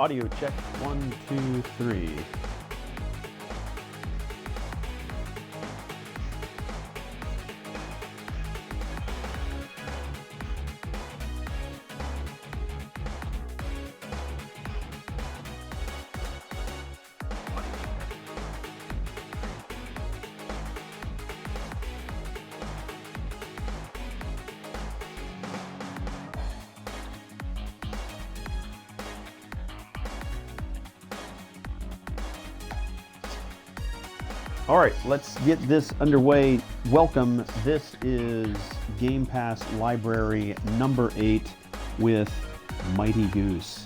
Audio check, 1, 2, 3. All right, let's get this underway. Welcome. This is Game Pass Library number 8 with Mighty Goose.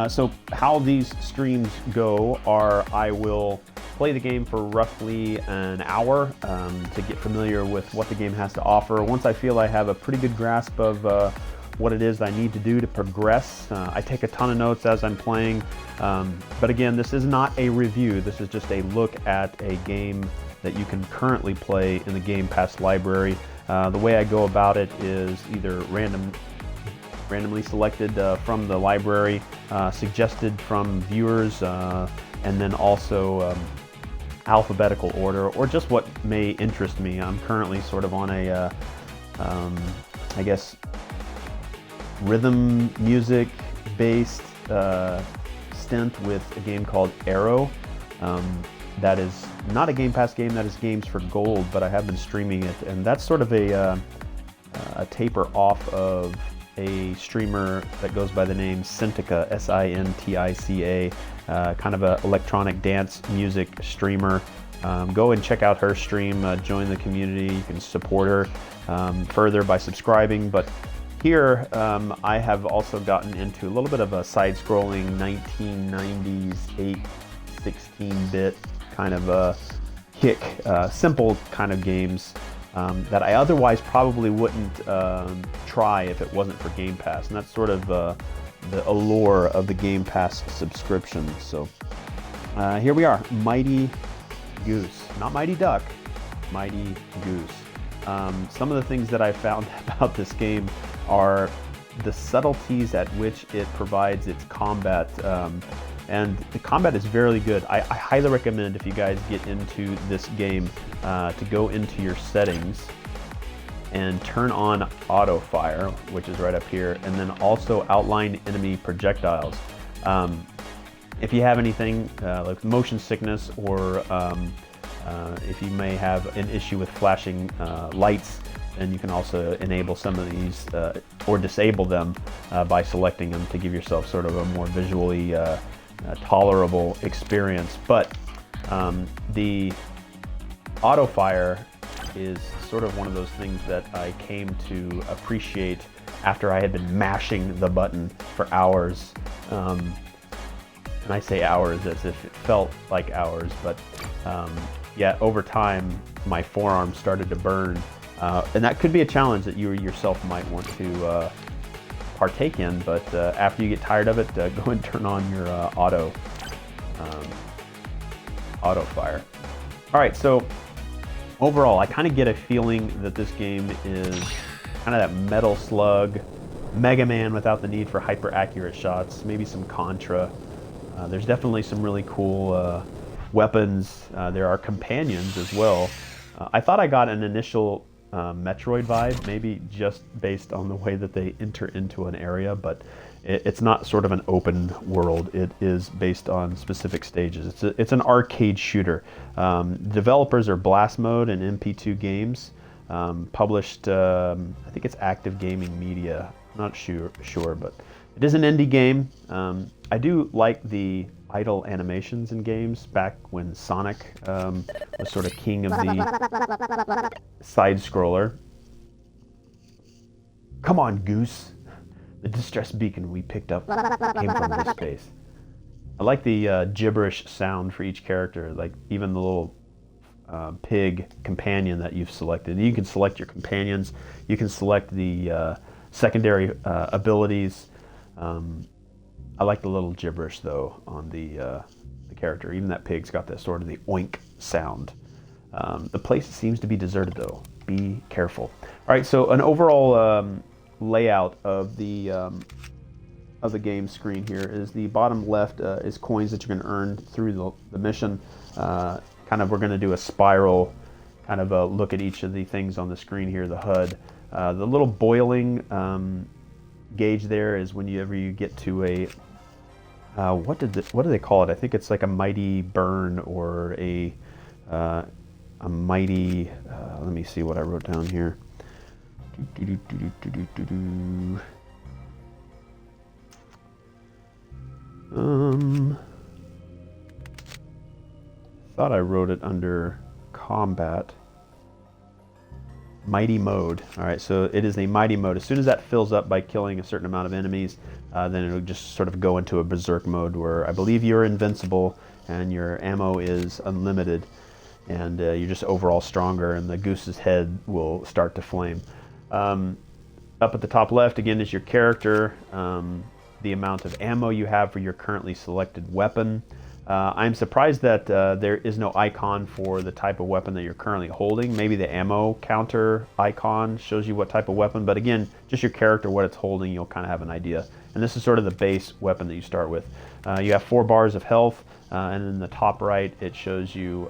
So how these streams go are I will play the game for roughly an hour to get familiar with what the game has to offer. Once I feel I have a pretty good grasp of what it is I need to do to progress, I take a ton of notes as I'm playing. But again, this is not a review. This is just a look at a game that you can currently play in the Game Pass library. The way I go about it is either randomly selected from the library, suggested from viewers, and then also alphabetical order, or just what may interest me. I'm currently sort of on a, I guess, rhythm music based stint with a game called Arrow. That is not a Game Pass game, that is Games for Gold, but I have been streaming it, and that's sort of a taper off of a streamer that goes by the name Sintica, S-I-N-T-I-C-A, kind of an electronic dance music streamer. Go and check out her stream, join the community. You can support her further by subscribing, but here, I have also gotten into a little bit of a side-scrolling 1990s 16-bit kind of a kick, simple kind of games that I otherwise probably wouldn't try if it wasn't for Game Pass. And that's sort of the allure of the Game Pass subscription. So here we are, Mighty Goose. Not Mighty Duck, Mighty Goose. Some of the things that I found about this game are the subtleties at which it provides its combat, and the combat is very good. I highly recommend, if you guys get into this game, to go into your settings and turn on auto fire, which is right up here, and then also outline enemy projectiles. If you have anything like motion sickness, or if you may have an issue with flashing lights, and you can also enable some of these or disable them by selecting them to give yourself sort of a more visually tolerable experience. But the auto fire is sort of one of those things that I came to appreciate after I had been mashing the button for hours. And I say hours as if it felt like hours, but yeah, over time my forearm started to burn. And that could be a challenge that you yourself might want to partake in, but after you get tired of it, go and turn on your auto fire. All right, so overall, I kind of get a feeling that this game is kind of that Metal Slug, Mega Man without the need for hyper accurate shots, maybe some Contra. There's definitely some really cool weapons. There are companions as well. I thought I got an initial Metroid vibe, maybe just based on the way that they enter into an area, but it's not sort of an open world. It is based on specific stages. It's an arcade shooter. Developers are Blast Mode and MP2 Games. Published, I think it's Active Gaming Media. I'm not sure, but it is an indie game. I do like the idle animations in games back when Sonic was sort of king of the side-scroller. Come on, Goose. The distress beacon we picked up came from this space. I like the gibberish sound for each character, like even the little pig companion that you've selected. You can select your companions. You can select the secondary abilities. I like the little gibberish though on the character. Even that pig's got that sort of the oink sound. The place seems to be deserted though. Be careful. All right, so an overall layout of the of the game screen here is the bottom left is coins that you're going to earn through the mission. Kind of, we're going to do a spiral kind of a look at each of the things on the screen here, the HUD. The little boiling gauge there is whenever you get to a what do they call it? I think it's like a mighty burn or a mighty. Let me see what I wrote down here. Thought I wrote it under combat. Mighty mode. All right, so it is a mighty mode. As soon as that fills up by killing a certain amount of enemies, then it'll just sort of go into a berserk mode where I believe you're invincible and your ammo is unlimited, and you're just overall stronger, and the goose's head will start to flame. Up at the top left, again, is your character, the amount of ammo you have for your currently selected weapon. I'm surprised that there is no icon for the type of weapon that you're currently holding. Maybe the ammo counter icon shows you what type of weapon, but again, just your character, what it's holding, you'll kind of have an idea. And this is sort of the base weapon that you start with. You have 4 bars of health, and in the top right, it shows you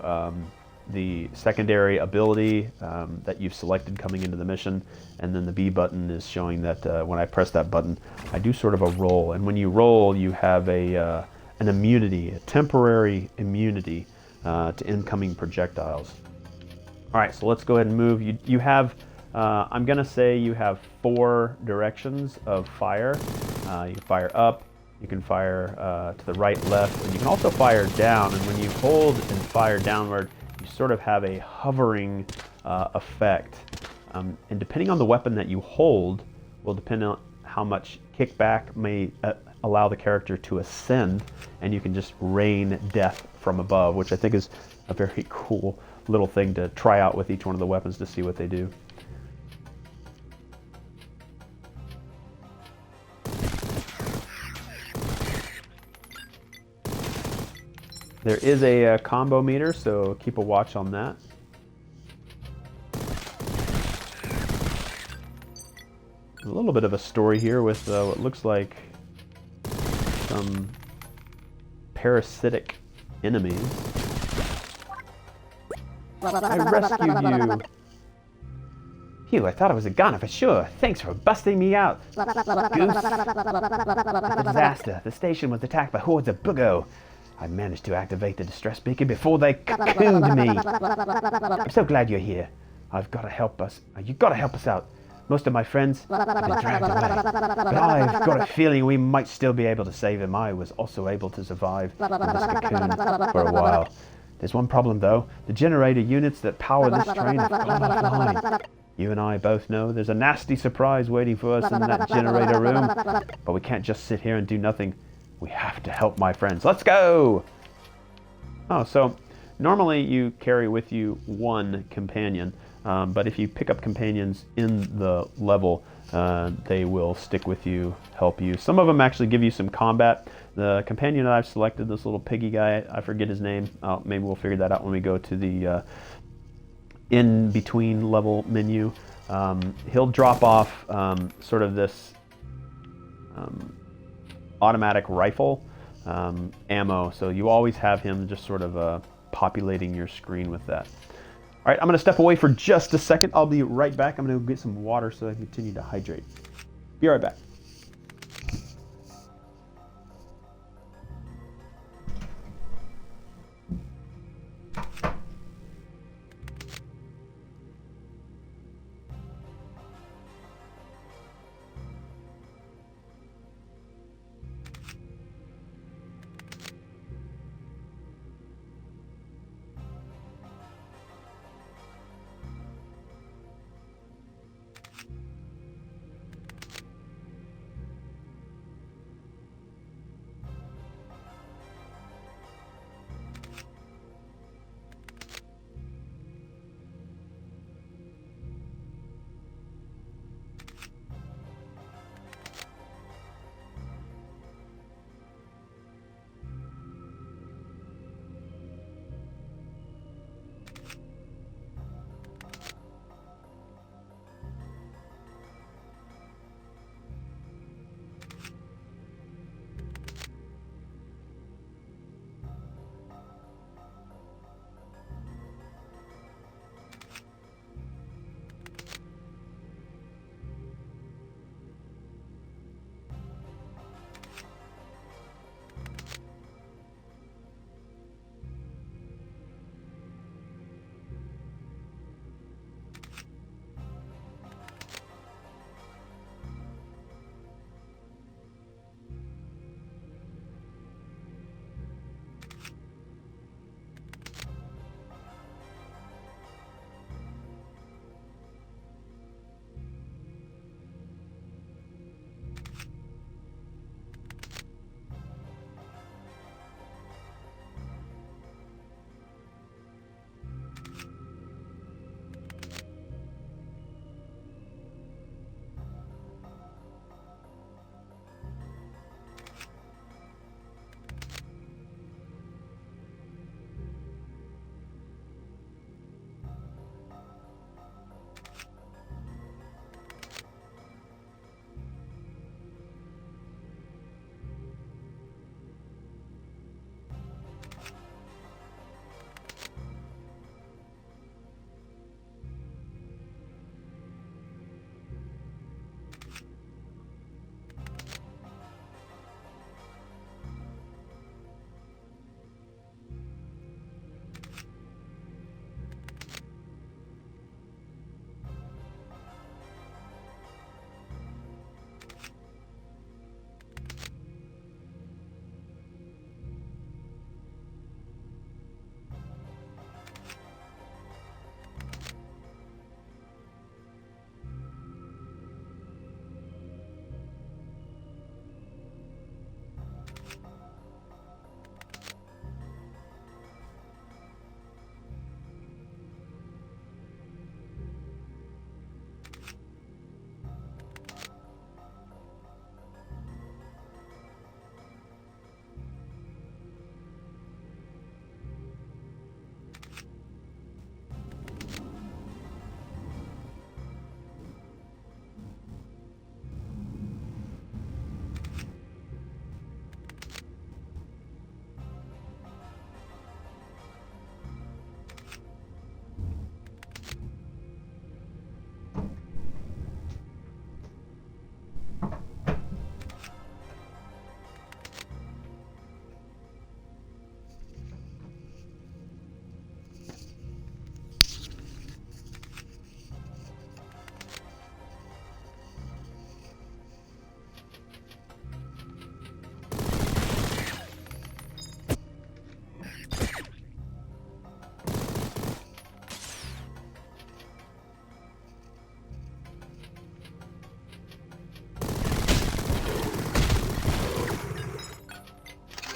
the secondary ability that you've selected coming into the mission, and then the B button is showing that when I press that button, I do sort of a roll, and when you roll, you have an immunity, a temporary immunity to incoming projectiles. All right, so let's go ahead and move. You have, I'm gonna say you have 4 directions of fire. You can fire up, you can fire to the right, left, and you can also fire down, and when you hold and fire downward, you sort of have a hovering effect. And depending on the weapon that you hold will depend on how much kickback may allow the character to ascend, and you can just rain death from above, which I think is a very cool little thing to try out with each one of the weapons to see what they do. There is a combo meter, so keep a watch on that. A little bit of a story here with what looks like some parasitic enemies. I rescued you. Phew, I thought I was a goner for sure. Thanks for busting me out. Goose. A disaster. The station was attacked by hordes of buggo. I managed to activate the distress beacon before they cocooned me. I'm so glad you're here. I've got to help us. You've got to help us out. Most of my friends have been dragged away, but I've got a feeling we might still be able to save them. I was also able to survive in this cocoon for a while. There's one problem though. The generator units that power this train have gone offline. You and I both know there's a nasty surprise waiting for us in that generator room, but we can't just sit here and do nothing. We have to help my friends. Let's go! Oh, so normally you carry with you 1 companion. But if you pick up companions in the level, they will stick with you, help you. Some of them actually give you some combat. The companion that I've selected, this little piggy guy, I forget his name. Maybe we'll figure that out when we go to the in-between level menu. He'll drop off sort of this automatic rifle ammo. So you always have him just sort of populating your screen with that. All right, I'm going to step away for just a second. I'll be right back. I'm going to go get some water so I can continue to hydrate. Be right back.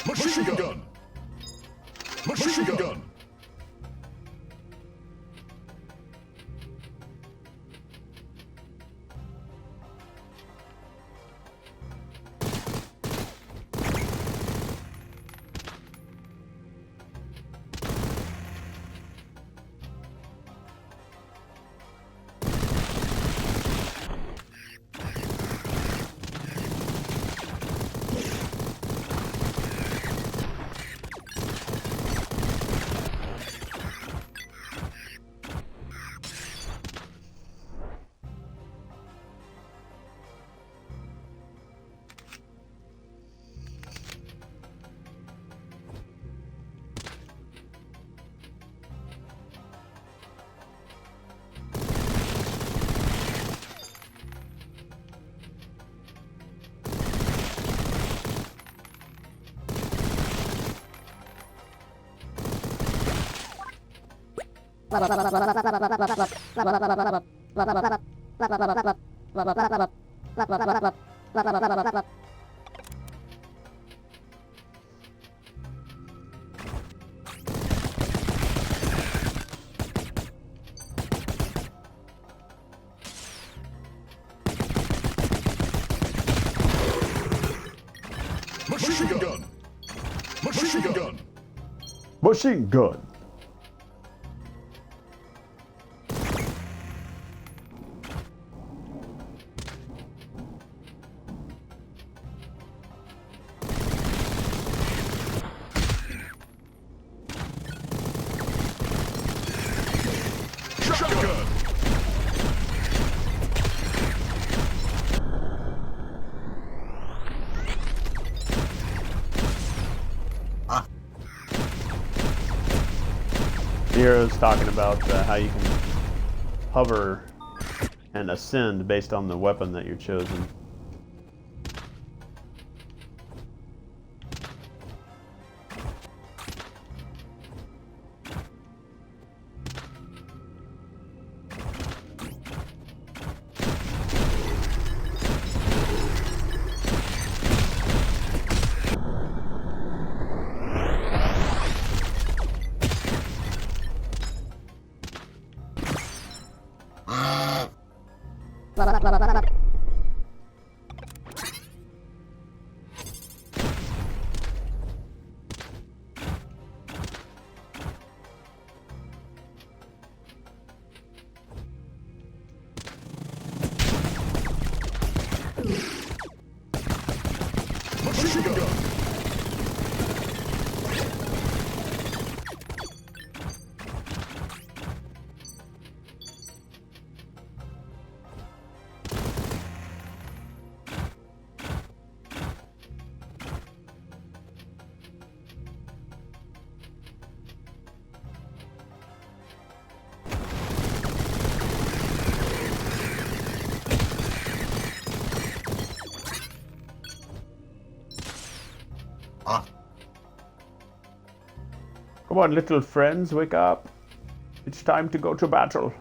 Machine gun! Machine gun! Machine gun! Machine gun! Machine gun. Shotgun! Hero's talking about how you can hover and ascend based on the weapon that you're chosen. Machine gun! Come on, little friends, wake up. It's time to go to battle.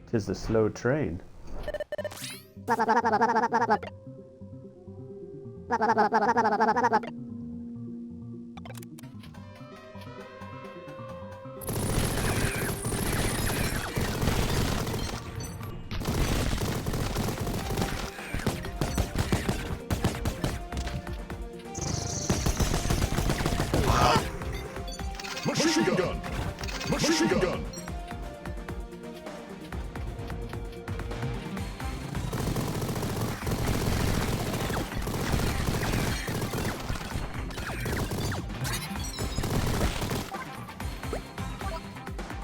Tis the slow train. Machine gun! Machine gun!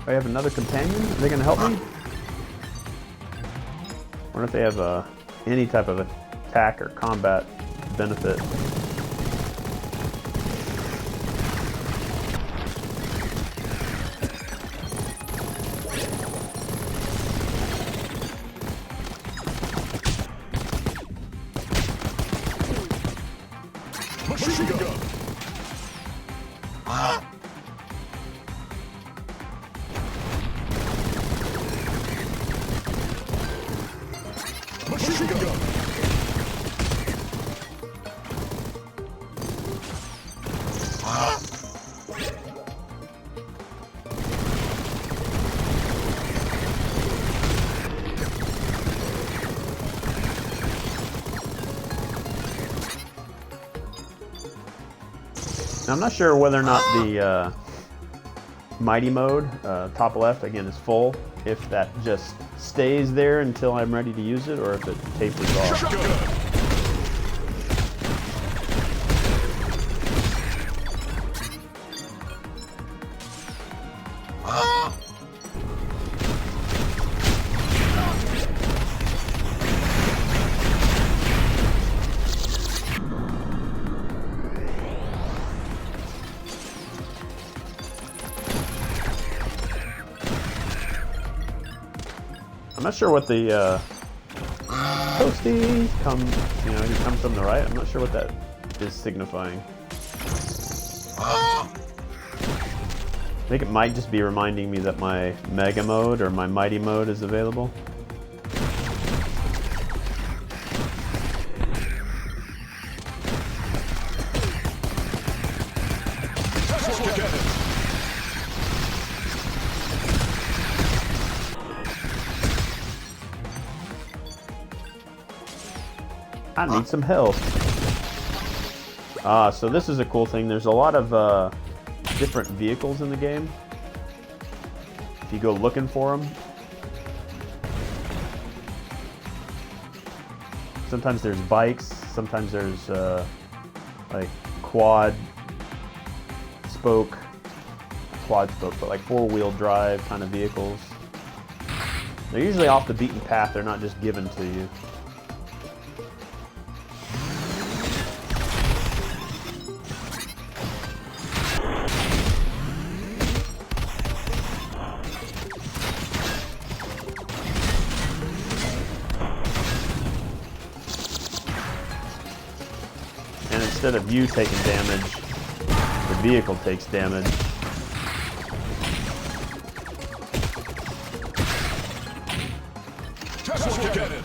I have another companion? Are they gonna help me? Wonder if they have any type of attack or combat benefit. Machine gun. Machine gun. Now, I'm not sure whether or not the mighty mode, top left, again, is full. If that just stays there until I'm ready to use it, or if it tapers off. Shotgun. I'm not sure what the toasty comes, he comes from the right. I'm not sure what that is signifying. I think it might just be reminding me that my mega mode or my mighty mode is available. I need some health. So this is a cool thing. There's a lot of different vehicles in the game. If you go looking for them. Sometimes there's bikes. Sometimes there's like quad spoke, but like four-wheel drive kind of vehicles. They're usually off the beaten path. They're not just given to you. And instead of you taking damage, the vehicle takes damage. Tesla cannon.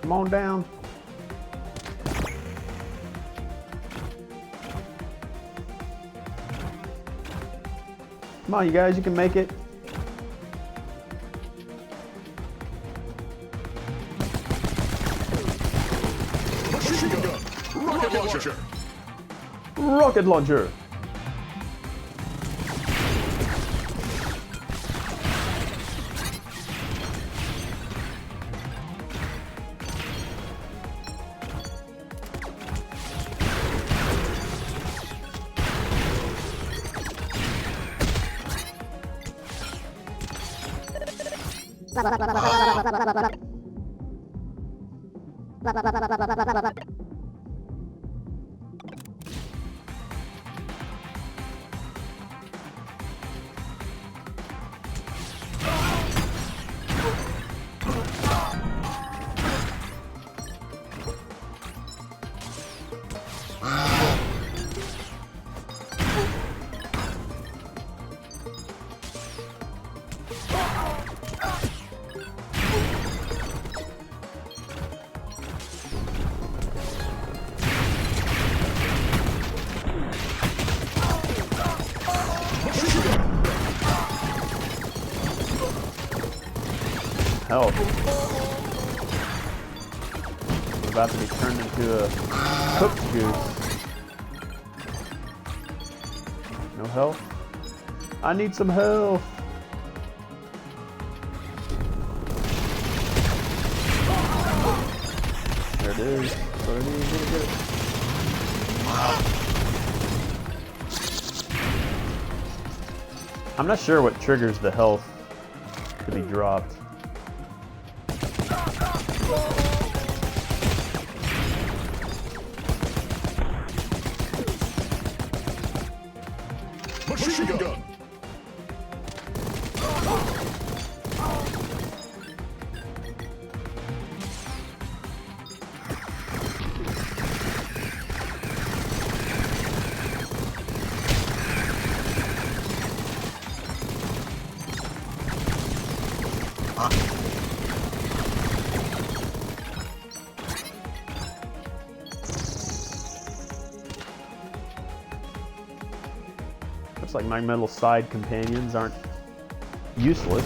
Come on down. Come on, you guys, you can make it. Machine gun. Rocket launcher. Rocket launcher. Health. We're about to be turned into a cooked goose. No health? I need some health. There it is. That's what I need. Get it. I'm not sure what triggers the health to be dropped. Machine gun. Looks like my metal side companions aren't useless.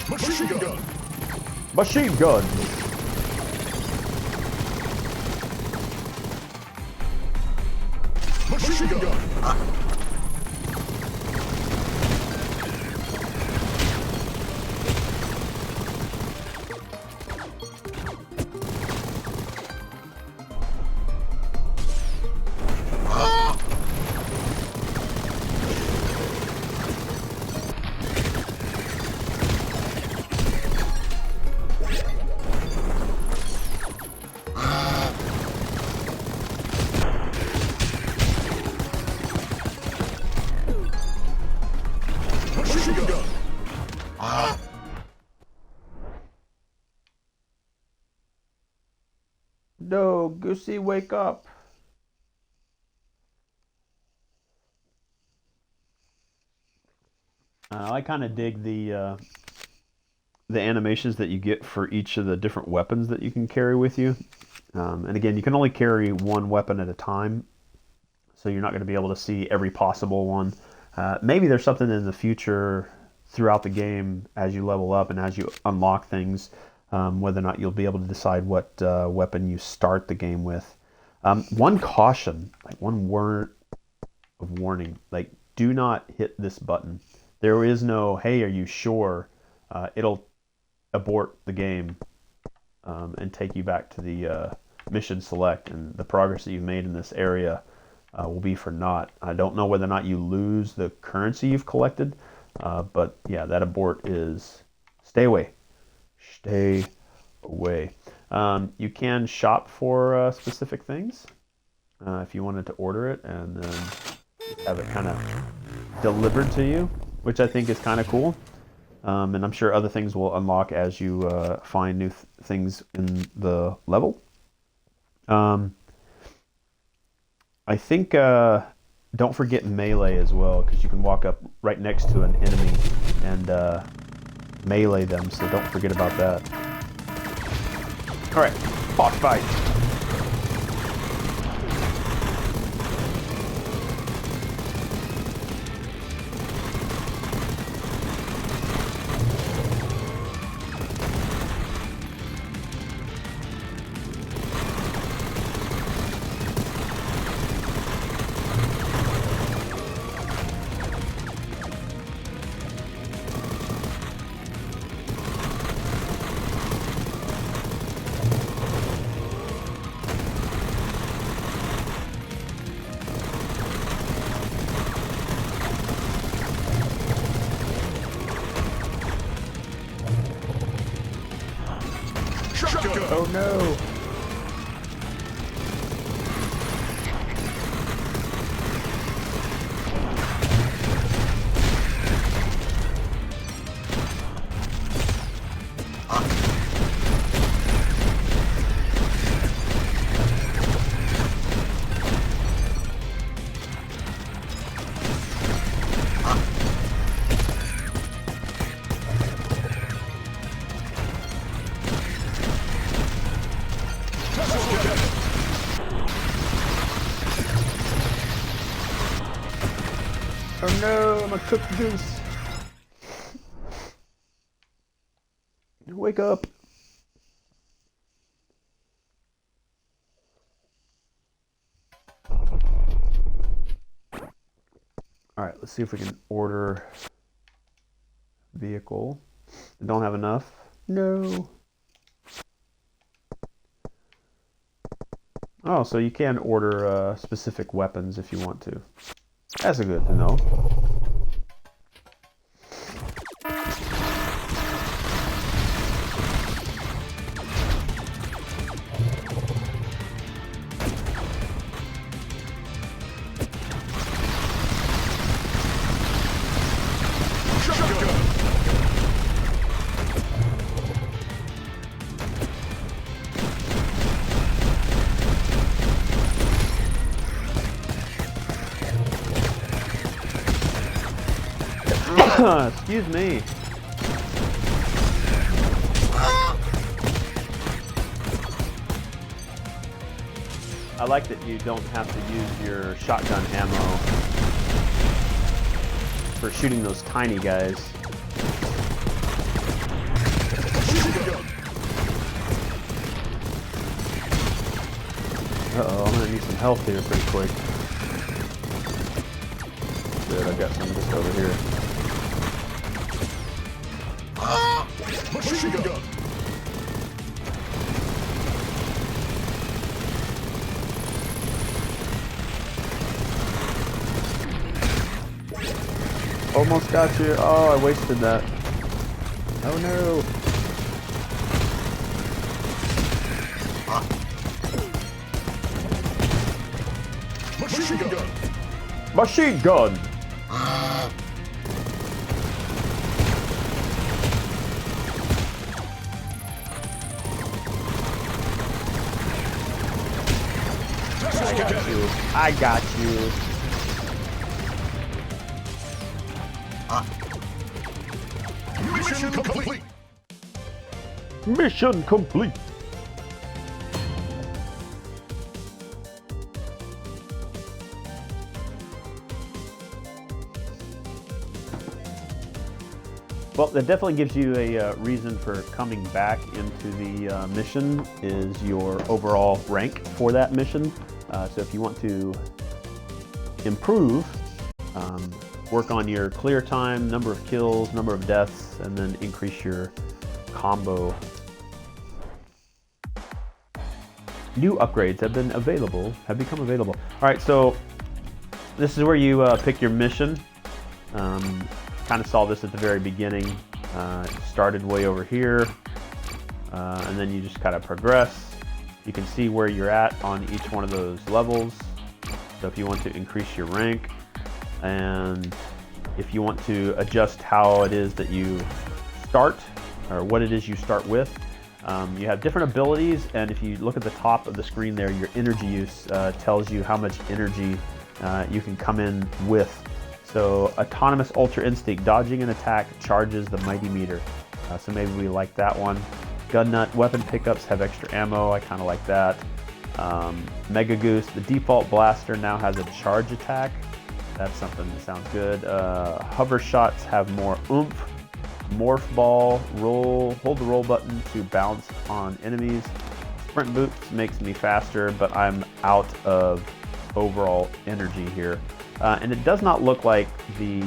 Machine gun. Machine gun! Machine gun. Machine gun. No, Goosey, wake up. I kind of dig the animations that you get for each of the different weapons that you can carry with you. And again, you can only carry one weapon at a time, so you're not going to be able to see every possible one. Maybe there's something in the future throughout the game as you level up and as you unlock things, whether or not you'll be able to decide what weapon you start the game with. One caution, like one word of warning, like do not hit this button. There is no, hey, are you sure? It'll abort the game and take you back to the mission select, and the progress that you've made in this area will be for naught. I don't know whether or not you lose the currency you've collected, but yeah, that abort is stay away. Stay away. You can shop for specific things if you wanted to order it and then have it kind of delivered to you, which I think is kind of cool. And I'm sure other things will unlock as you find new things in the level. I think don't forget melee as well, because you can walk up right next to an enemy and melee them, so don't forget about that. Alright, boss fight. Oh no! Oh no, I'm a cooked goose. Wake up. Alright, let's see if we can order vehicle. I don't have enough. No. Oh, so you can order specific weapons if you want to. That's good to know. Excuse me. I like that you don't have to use your shotgun ammo for shooting those tiny guys. Uh-oh, I'm gonna need some health here pretty quick. Good, I've got some just over here. Machine gun. Almost got you. Oh, I wasted that. Oh no. Machine gun. Machine gun! I got you. Mission complete. Mission complete! Well, that definitely gives you a reason for coming back into the mission is your overall rank for that mission. So if you want to improve, work on your clear time, number of kills, number of deaths, and then increase your combo. New upgrades have become available. All right, so this is where you pick your mission. Kind of saw this at the very beginning. Started way over here, and then you just kind of progress. You can see where you're at on each one of those levels. So if you want to increase your rank, and if you want to adjust how it is that you start, or what it is you start with, you have different abilities, and if you look at the top of the screen there, your energy use tells you how much energy you can come in with. So autonomous ultra instinct, dodging an attack charges the mighty meter. So maybe we like that one. Gun nut, weapon pickups have extra ammo. I kind of like that. Mega Goose, the default blaster now has a charge attack. That's something that sounds good. Hover shots have more oomph. Morph ball, hold the roll button to bounce on enemies. Sprint boots makes me faster, but I'm out of overall energy here. And it does not look like the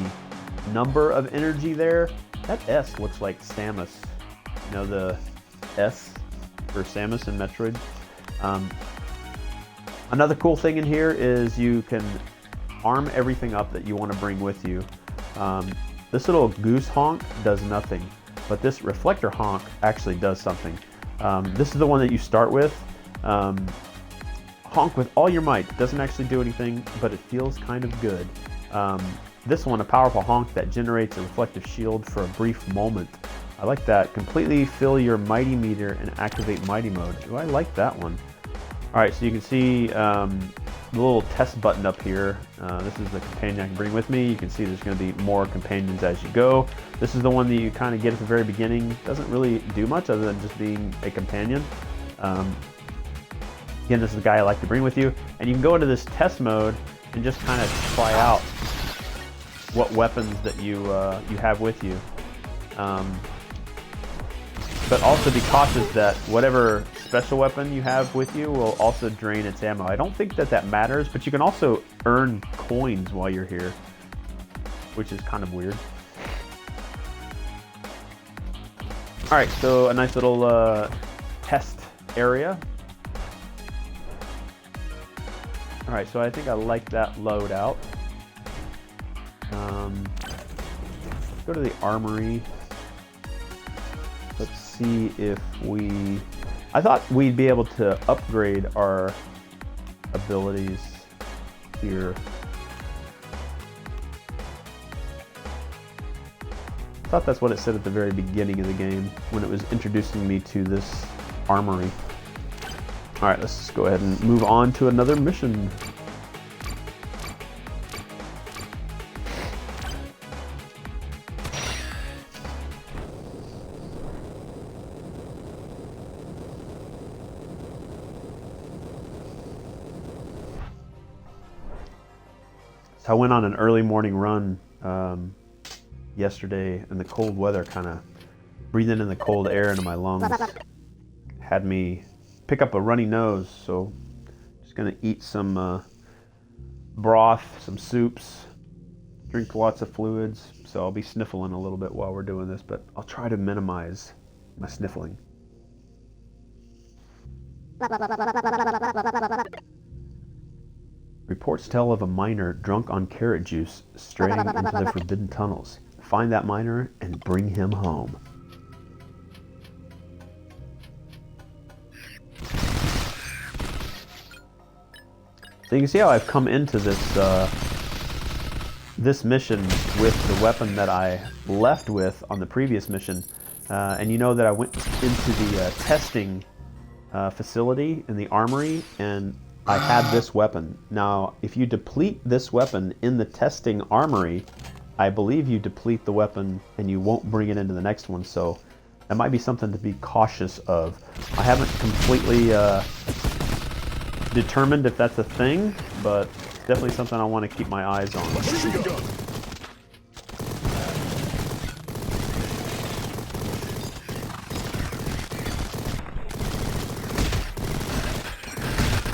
number of energy there. That S looks like Samus. You know, the S for Samus in Metroid. Another cool thing in here is you can arm everything up that you want to bring with you. This little goose honk does nothing, but this reflector honk actually does something. This is the one that you start with. Honk with all your might. It doesn't actually do anything, but it feels kind of good. This one, a powerful honk that generates a reflective shield for a brief moment. I like that. Completely fill your mighty meter and activate mighty mode. Oh, I like that one. All right, so you can see the little test button up here. This is the companion I can bring with me. You can see there's going to be more companions as you go. This is the one that you kind of get at the very beginning. Doesn't really do much other than just being a companion. Again, this is the guy I like to bring with you. And you can go into this test mode and just kind of try out what weapons that you have with you. But also be cautious that whatever special weapon you have with you will also drain its ammo. I don't think that that matters, but you can also earn coins while you're here, which is kind of weird. All right, so a nice little test area. All right, so I think I like that loadout. Go to the armory. Let's see if we... I thought we'd be able to upgrade our abilities here. I thought that's what it said at the very beginning of the game when it was introducing me to this armory. All right, let's just go ahead and move on to another mission. So I went on an early morning run yesterday, and the cold weather kind of breathing in the cold air into my lungs had me pick up a runny nose. So just gonna eat some broth, some soups, drink lots of fluids. So I'll be sniffling a little bit while we're doing this, but I'll try to minimize my sniffling. Reports tell of a miner drunk on carrot juice straying into the forbidden tunnels. Find that miner and bring him home. So you can see how I've come into this this mission with the weapon that I left with on the previous mission. And you know that I went into the testing facility in the armory, and I had this weapon. Now, if you deplete this weapon in the testing armory, I believe you deplete the weapon and you won't bring it into the next one, so that might be something to be cautious of. I haven't completely determined if that's a thing, but it's definitely something I want to keep my eyes on.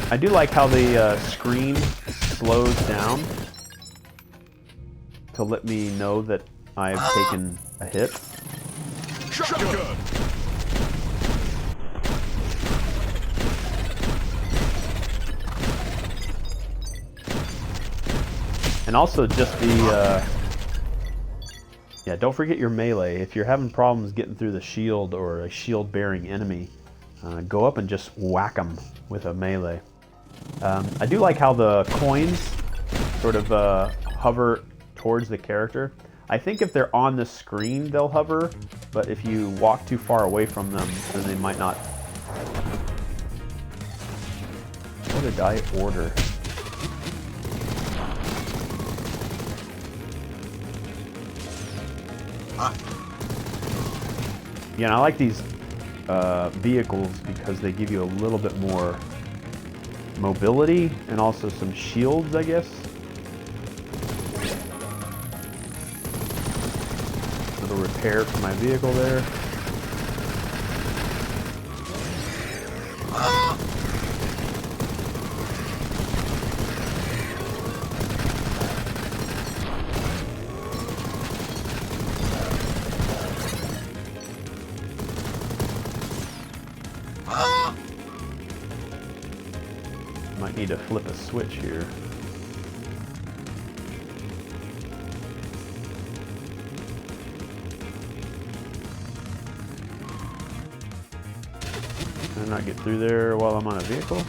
I do like how the screen slows down to let me know that I've taken a hit. Shotgun. And also just the, yeah, don't forget your melee. If you're having problems getting through the shield or a shield-bearing enemy, go up and just whack them with a melee. I do like how the coins sort of hover towards the character. I think if they're on the screen, they'll hover, but if you walk too far away from them, then they might not. What did I order? Yeah, and I like these vehicles because they give you a little bit more mobility and also some shields, I guess. Little repair for my vehicle there. Might need to flip a switch here. Can I not get through there while I'm on a vehicle?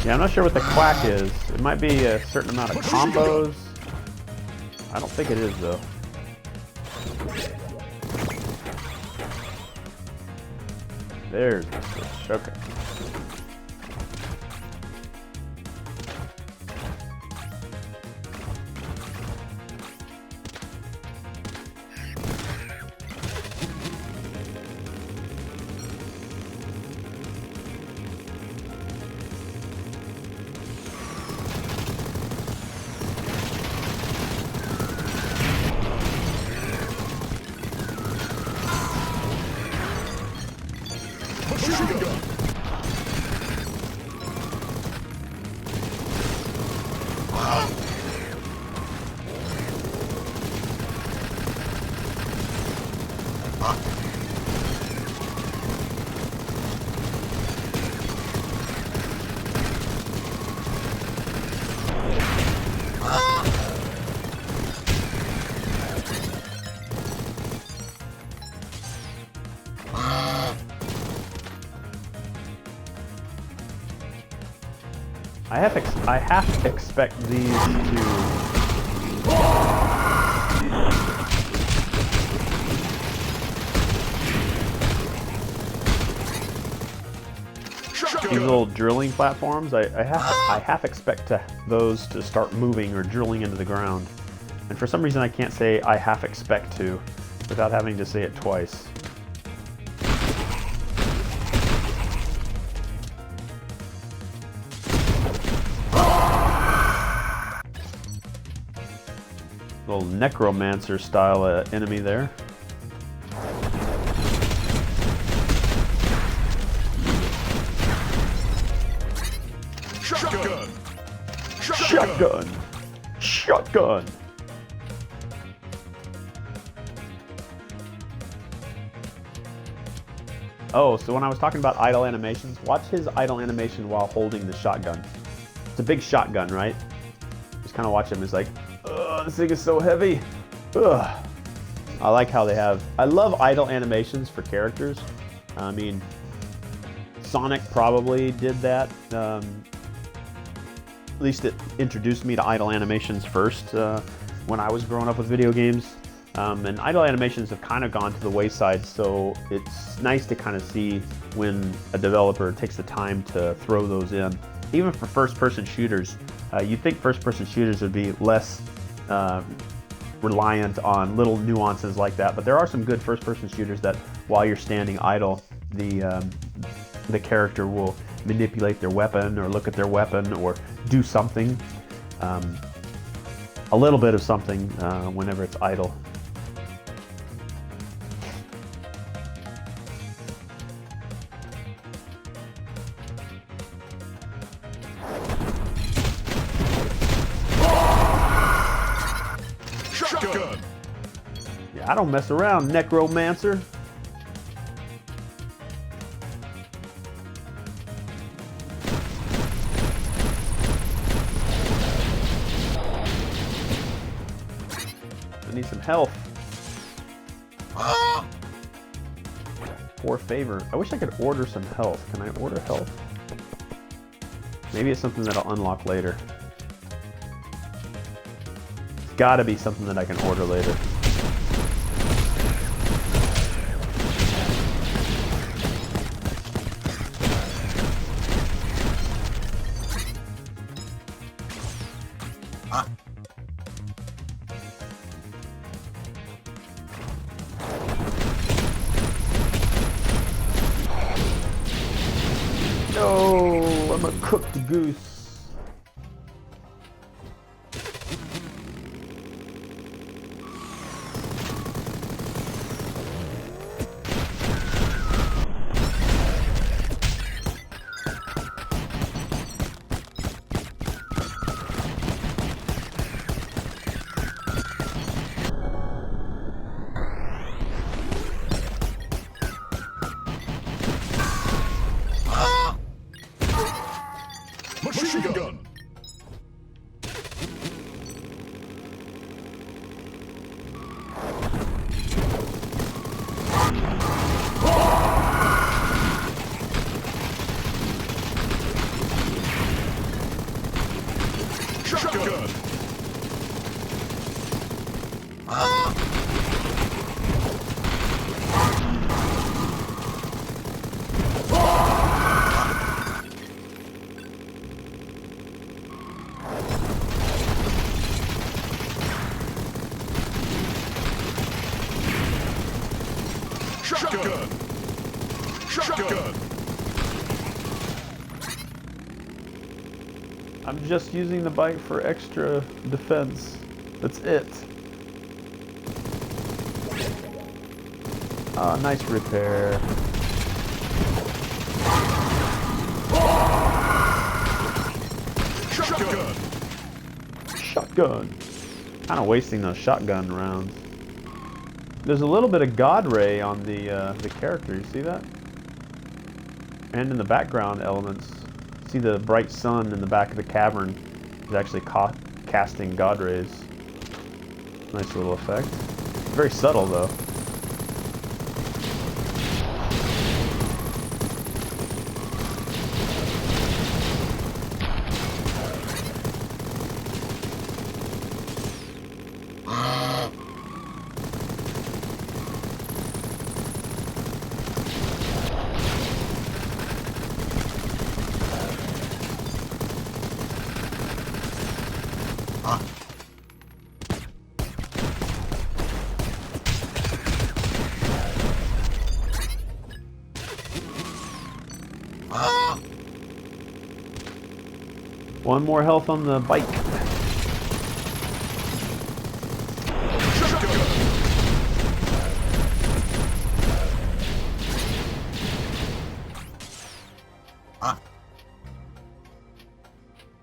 Yeah, I'm not sure what the quack is. It might be a certain amount of combos. I don't think it is, though. There's the switch. Okay. I have to expect these to... These little drilling platforms, I half expect those to start moving or drilling into the ground. And for some reason I can't say I half expect to without having to say it twice. Little necromancer style enemy there. Shotgun! Shotgun! Shotgun! Oh, so when I was talking about idle animations, watch his idle animation while holding the shotgun. It's a big shotgun, right? Just kind of watch him. It's like, ugh, this thing is so heavy. Ugh. I like how they have... I love idle animations for characters. I mean, Sonic probably did that. At least it introduced me to idle animations first when I was growing up with video games. And idle animations have kind of gone to the wayside, so it's nice to kind of see when a developer takes the time to throw those in. Even for first-person shooters, you'd think first-person shooters would be less reliant on little nuances like that, but there are some good first-person shooters that while you're standing idle, the character will manipulate their weapon or look at their weapon or do something, a little bit of something whenever it's idle. Shotgun! Yeah, I don't mess around, necromancer. I need some health. Poor favor. I wish I could order some health. Can I order health? Maybe it's something that I'll unlock later. It's gotta be something that I can order later. No, I'm a cooked goose. Machine gun! Shotgun! Shotgun! Shotgun! I'm just using the bike for extra defense. That's it. Nice repair. Shotgun! Shotgun. Kind of wasting those shotgun rounds. There's a little bit of God ray on the character. You see that? And in the background elements, see the bright sun in the back of the cavern is actually casting God rays. Nice little effect. Very subtle though. One more health on the bike.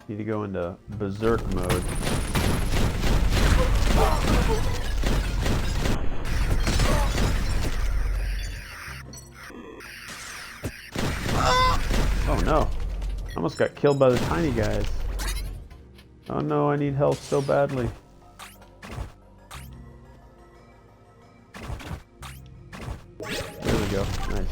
Need to go into berserk mode. Oh no. Almost got killed by the tiny guys. Oh no, I need health so badly. There we go. Nice.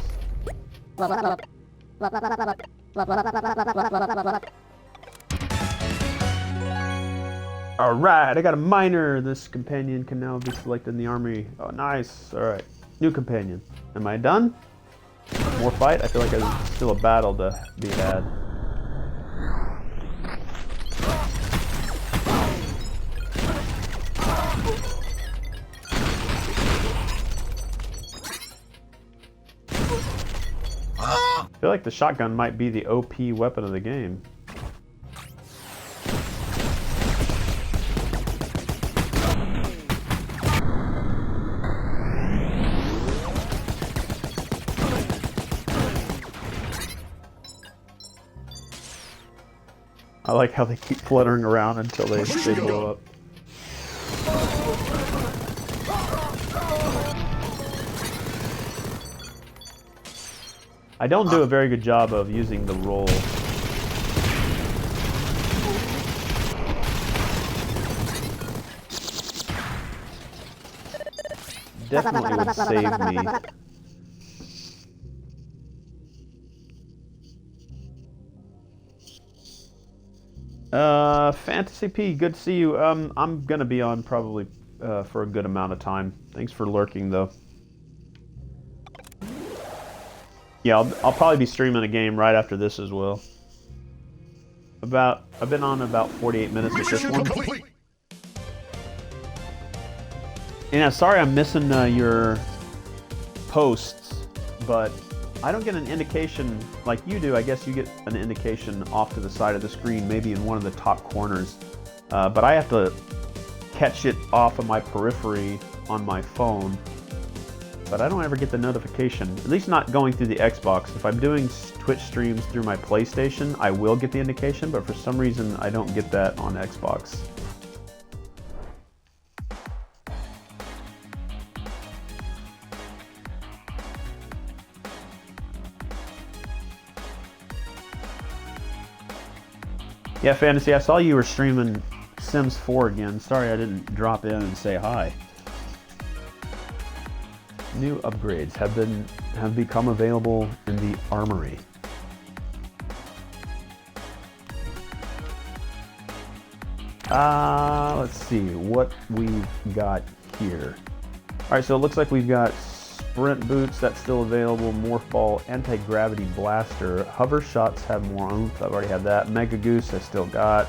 Alright, I got a miner. This companion can now be selected in the army. Oh, nice. Alright. New companion. Am I done? More fight? I feel like there's still a battle to be had. I feel like the shotgun might be the OP weapon of the game. I like how they keep fluttering around until they blow up. I don't do a very good job of using the roll. Definitely would save me. Fantasy P, good to see you. I'm gonna be on probably for a good amount of time. Thanks for lurking though. Yeah, I'll probably be streaming a game right after this as well. I've been on about 48 minutes with this one. Yeah, sorry I'm missing your posts, but I don't get an indication like you do. I guess you get an indication off to the side of the screen, maybe in one of the top corners. But I have to catch it off of my periphery on my phone. But I don't ever get the notification, at least not going through the Xbox. If I'm doing Twitch streams through my PlayStation, I will get the indication, but for some reason I don't get that on Xbox. Yeah, Fantasy, I saw you were streaming Sims 4 again. Sorry I didn't drop in and say hi. New upgrades have become available in the armory. Let's see what we've got here. Alright, so it looks like we've got sprint boots, that's still available, morph ball, anti-gravity blaster, hover shots have more oomph, I've already had that, mega goose I still got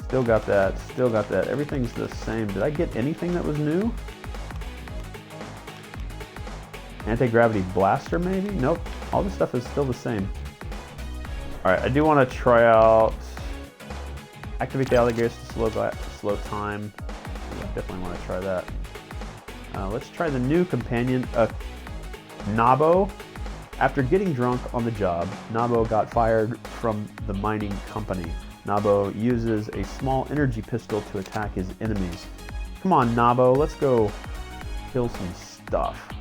that, everything's the same. Did I get anything that was new? Anti-gravity blaster maybe? Nope, all this stuff is still the same. Alright, I do want to try out activate the alligators to slow time. I definitely want to try that. Let's try the new companion, Nabo. After getting drunk on the job, Nabo got fired from the mining company. Nabo uses a small energy pistol to attack his enemies. Come on, Nabo, let's go kill some stuff.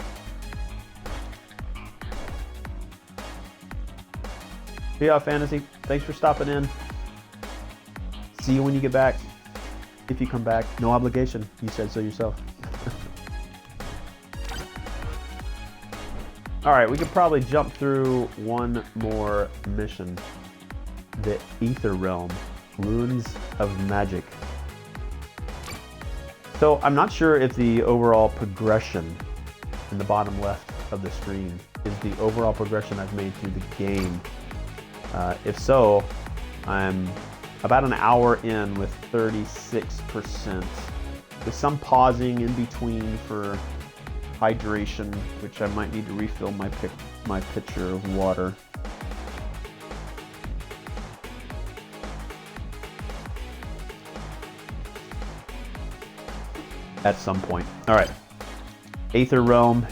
See ya, Fantasy. Thanks for stopping in. See you when you get back. If you come back. No obligation. You said so yourself. Alright, we could probably jump through one more mission. The Ether Realm. Ruins of Magic. So I'm not sure if the overall progression in the bottom left of the screen is the overall progression I've made through the game. If so, I'm about an hour in with 36%, with some pausing in between for hydration, which I might need to refill my pitcher of water. At some point. All right. Ether Realm,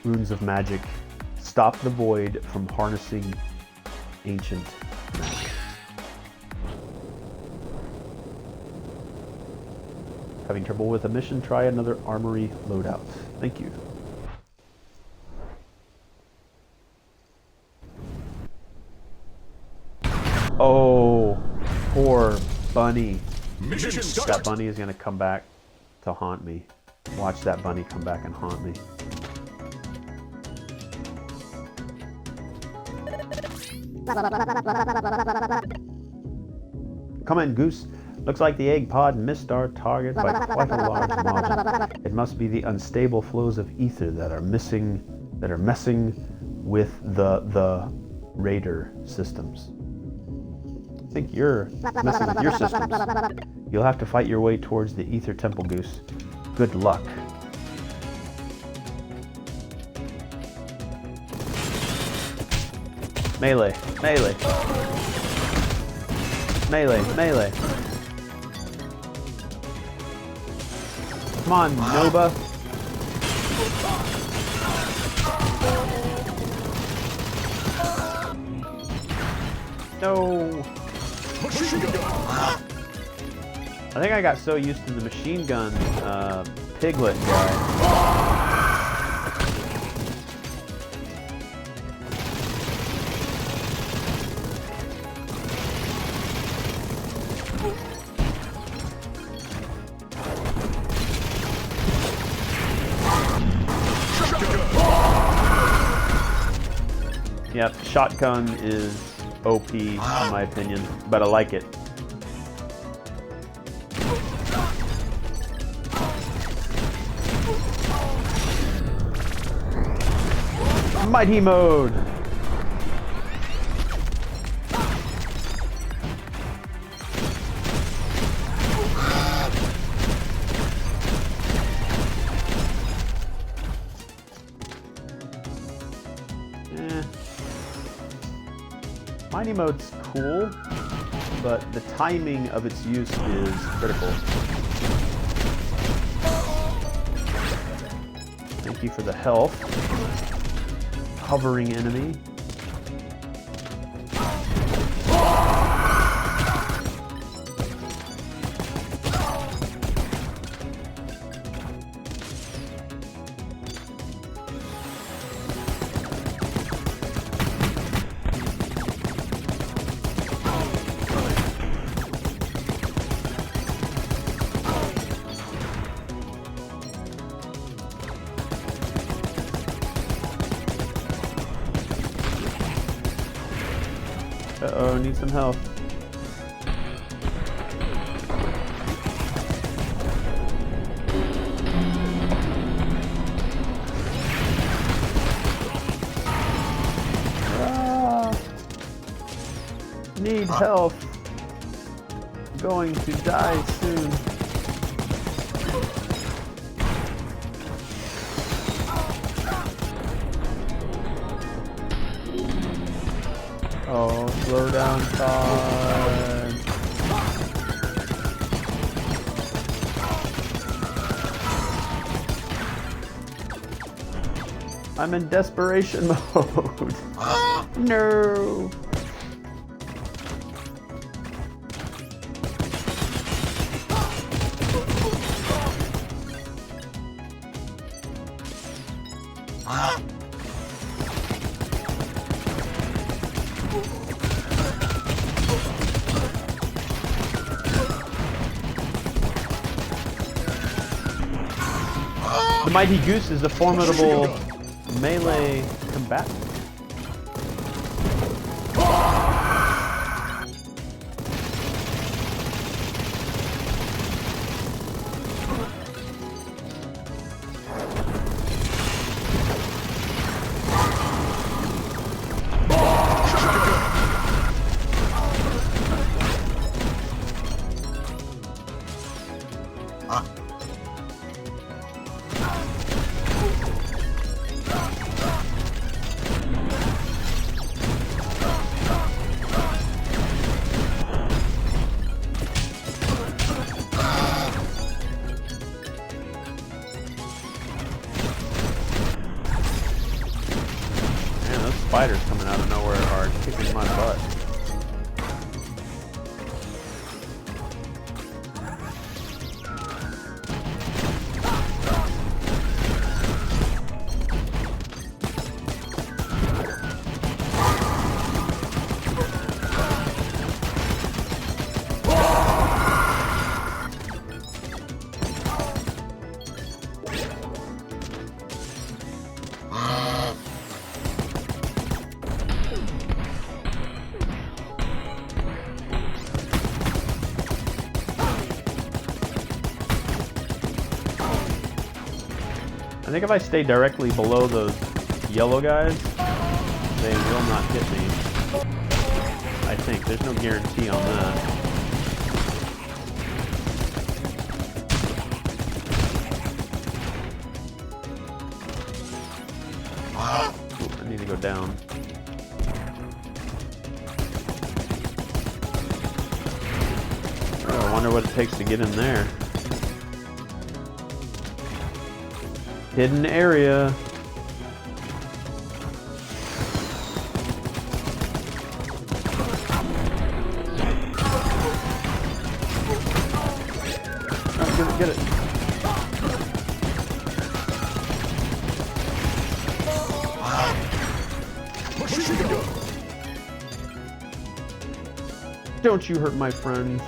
Runes of Magic. Stop the void from harnessing ancient magic. Having trouble with a mission? Try another armory loadout. Thank you. Oh, poor bunny. Mission start. That bunny is going to come back to haunt me. Watch that bunny come back and haunt me. Come in, Goose. Looks like the egg pod missed our target by quite a large margin. It must be the unstable flows of ether that are messing with the radar systems. I think you're messing with your systems. You'll have to fight your way towards the Ether Temple, Goose. Good luck. Melee, melee. Melee, melee. Come on, Nova. No. Machine gun. I think I got so used to the machine gun piglet guy. Yep, shotgun is OP in my opinion, but I like it. Mighty mode. Mighty mode's cool, but the timing of its use is critical. Thank you for the health. Hovering enemy. Uh-oh, need some help. Need help. Going to die soon. Oh, slow down time. I'm in desperation mode. No. The mighty Goose is a formidable melee combatant. Spiders coming out of nowhere are kicking my butt. I think if I stay directly below those yellow guys, they will not hit me. I think. There's no guarantee on that. Ooh, I need to go down. Oh, I wonder what it takes to get in there. Hidden area. Oh, get it. Don't you hurt my friend.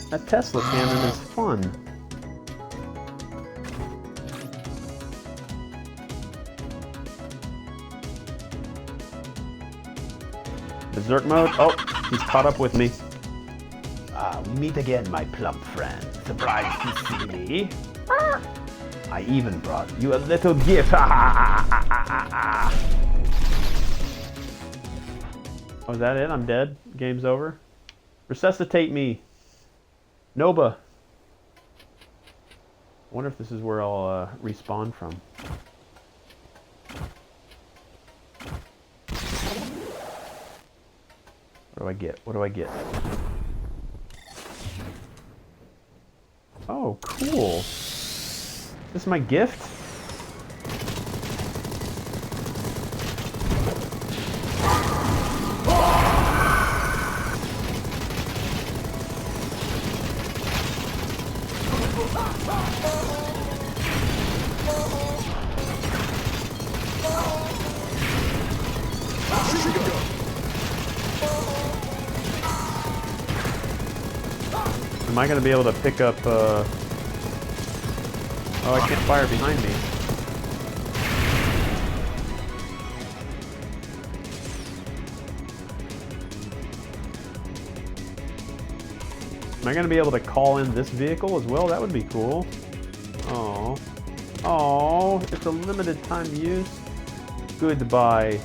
That Tesla cannon is fun. Berserk mode? Oh, he's caught up with me. Ah, we meet again, my plump friend. Surprised to see me? I even brought you a little gift. Oh, is that it? I'm dead? Game's over? Resuscitate me. Noba. I wonder if this is where I'll respawn from. What do I get? What do I get? Oh, cool. This is my gift? Am I going to be able to pick up, Oh, I can't fire behind me. Am I going to be able to call in this vehicle as well? That would be cool. Oh. Oh, it's a limited time use. Goodbye,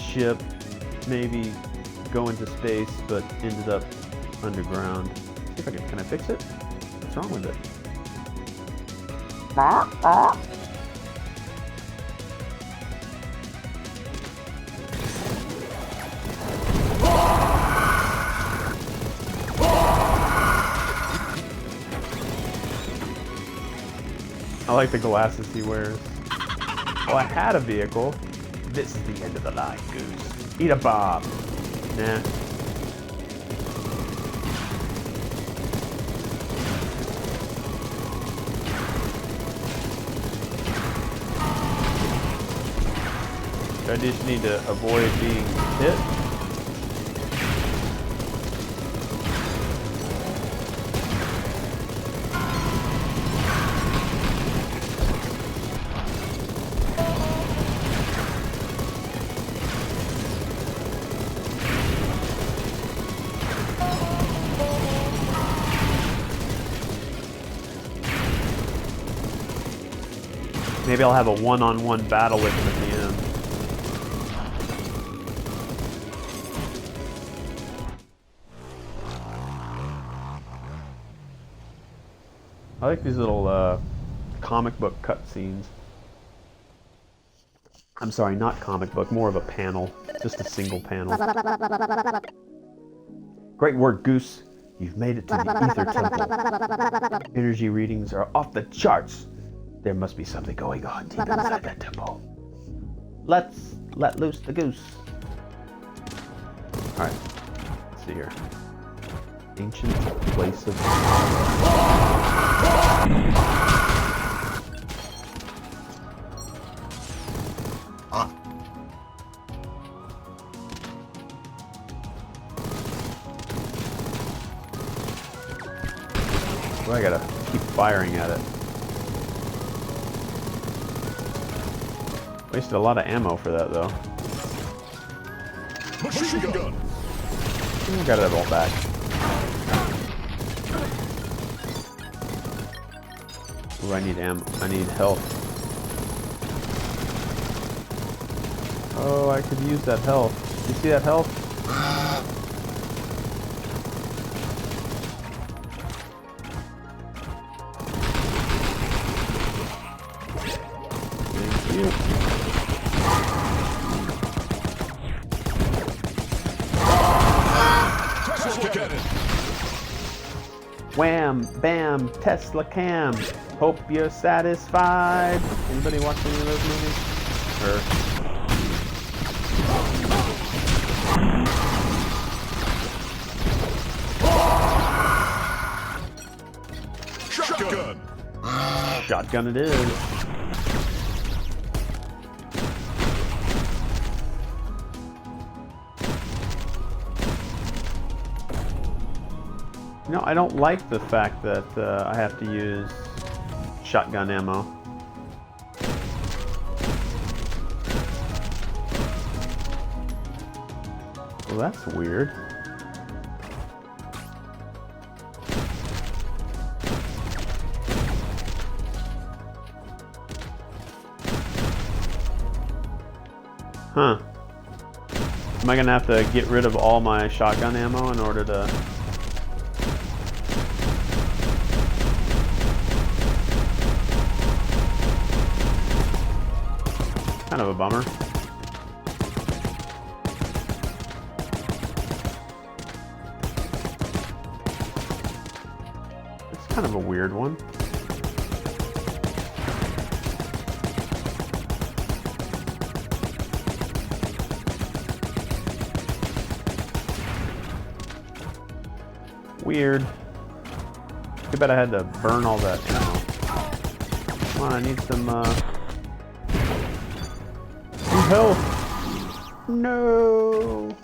ship. Maybe go into space, but ended up underground. See if I can I fix it? What's wrong with it? I like the glasses he wears. Oh, I had a vehicle. This is the end of the line, Goose. Eat a bomb. Nah. I just need to avoid being hit. Maybe I'll have a one-on-one battle with him at the end. I like these little comic book cutscenes. I'm sorry, not comic book, more of a panel. Just a single panel. Great work, Goose. You've made it to the Ether Temple. Energy readings are off the charts. There must be something going on deep inside that temple. Let's let loose the goose. Alright, let's see here. Ancient place of... Well, I gotta keep firing at it. Wasted a lot of ammo for that, though. Machine gun. Got it all back. Ooh, I need ammo. I need health. Oh, I could use that health. You see that health? Thank you. Wham, bam, Tesla cam. Hope you're satisfied. Anybody watch any of those movies? Or... Shotgun. Shotgun it is. You know, I don't like the fact that I have to use shotgun ammo. Well, that's weird. Huh. Am I gonna have to get rid of all my shotgun ammo in order to... Kind of a bummer. It's kind of a weird one. Weird. Too bad I had to burn all that ammo. Come on, I need some health. No.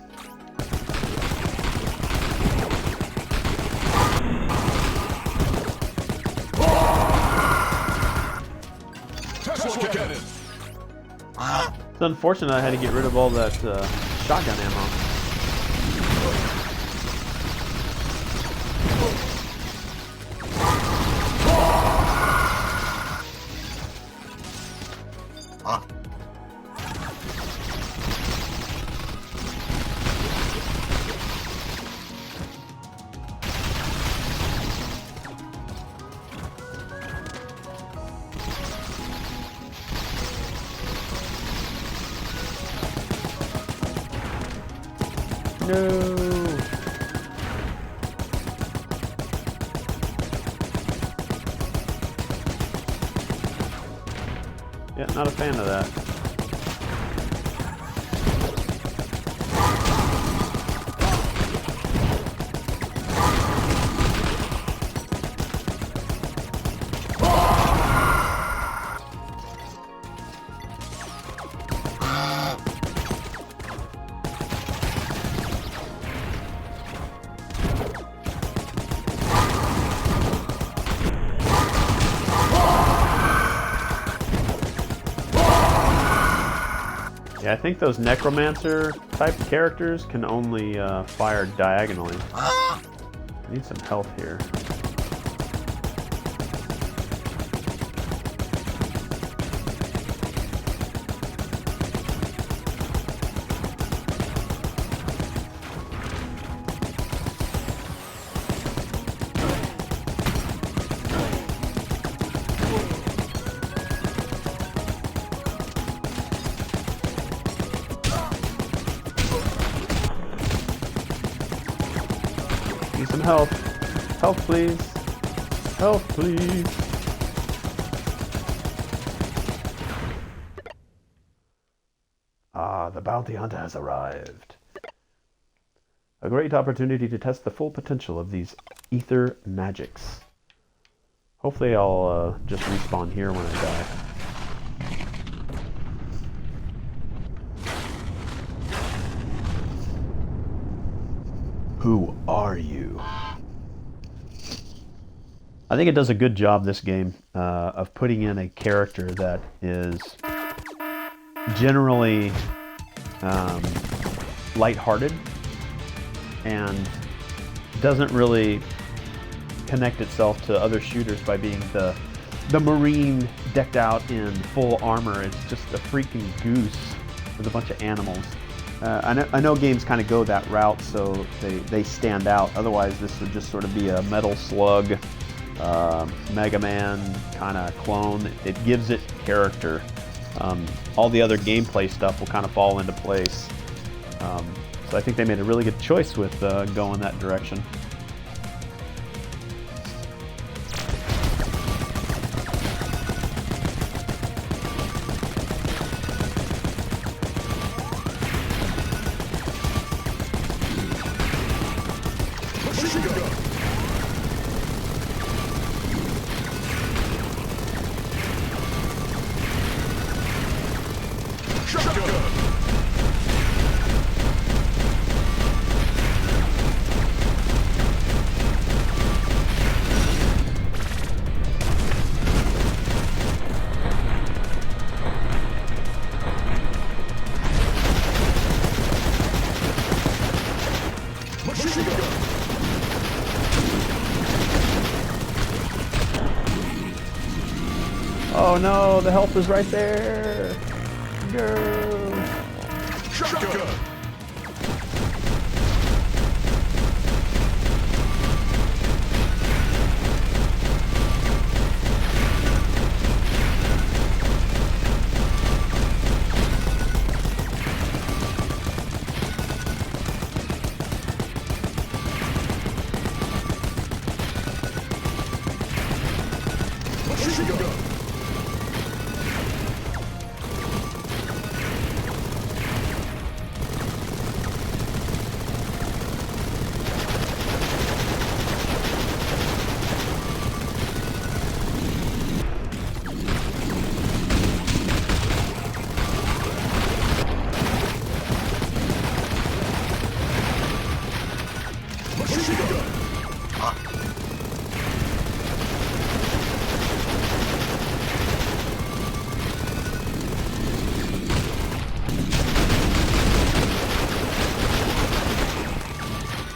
Tesla cannon. It's unfortunate I had to get rid of all that shotgun ammo. No. Yeah, not a fan of that. Yeah, I think those necromancer type characters can only fire diagonally. I need some health here. Need some help. Help, please. Help, please. Ah, the bounty hunter has arrived. A great opportunity to test the full potential of these ether magics. Hopefully I'll just respawn here when I die. Who are you? I think it does a good job, this game, of putting in a character that is generally lighthearted and doesn't really connect itself to other shooters by being the Marine decked out in full armor. It's just a freaking goose with a bunch of animals. I know games kind of go that route, so they stand out. Otherwise, this would just sort of be a Metal Slug, Mega Man kind of clone. It gives it character. All the other gameplay stuff will kind of fall into place. So I think they made a really good choice with going that direction. Oh no, the health is right there. Go. Shotgun.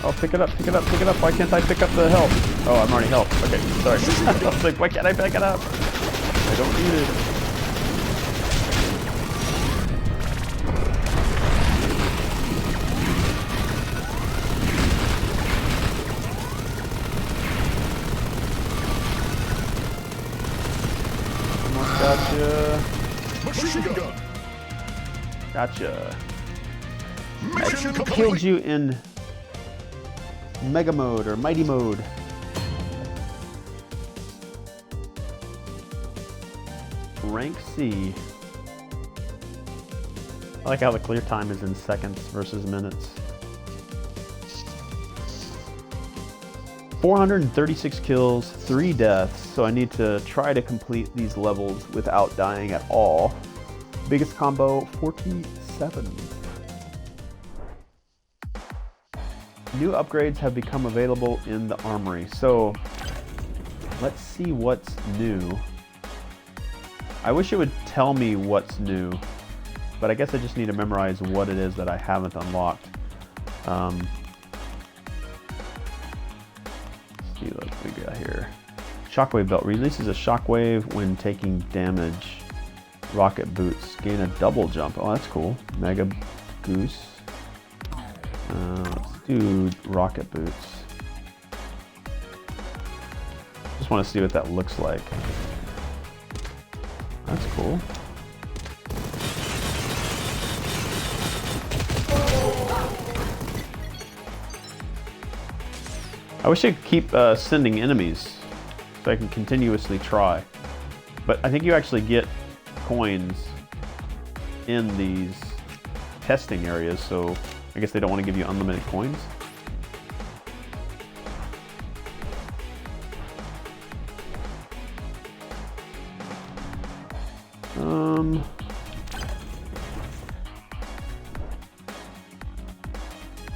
Oh, pick it up, pick it up, pick it up. Why can't I pick up the health? Oh, I'm already health. Okay, sorry. I was like, why can't I pick it up? I don't need it. Almost gotcha. Machine gun. Gotcha. Mission Killed complete. you in Mega Mode or Mighty Mode. Rank C. I like how the clear time is in seconds versus minutes. 436 kills, 3 deaths, so I need to try to complete these levels without dying at all. Biggest combo, 47. New upgrades have become available in the armory. So let's see what's new. I wish it would tell me what's new, but I guess I just need to memorize what it is that I haven't unlocked. Let's see what we got here. Shockwave belt releases a shockwave when taking damage. Rocket boots gain a double jump. Oh, that's cool. Mega Goose. Let's do rocket boots. Just want to see what that looks like. That's cool. I wish I could keep sending enemies so I can continuously try. But I think you actually get coins in these testing areas, so I guess they don't want to give you unlimited coins.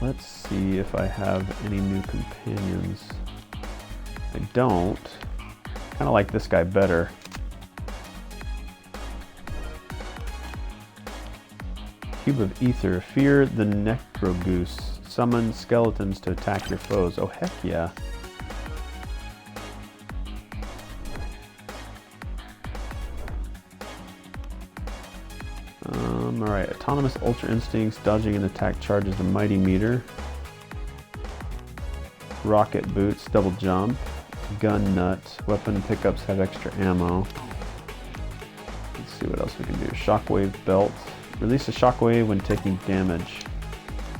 Let's see if I have any new companions. I don't. Kind of like this guy better. Cube of Ether. Fear the Necro Goose. Summon skeletons to attack your foes. Oh, heck yeah. Alright, Autonomous Ultra Instincts, dodging an attack charges the Mighty Meter. Rocket Boots, double jump. Gun Nut, weapon pickups have extra ammo. Let's see what else we can do. Shockwave Belt. Release a shockwave when taking damage.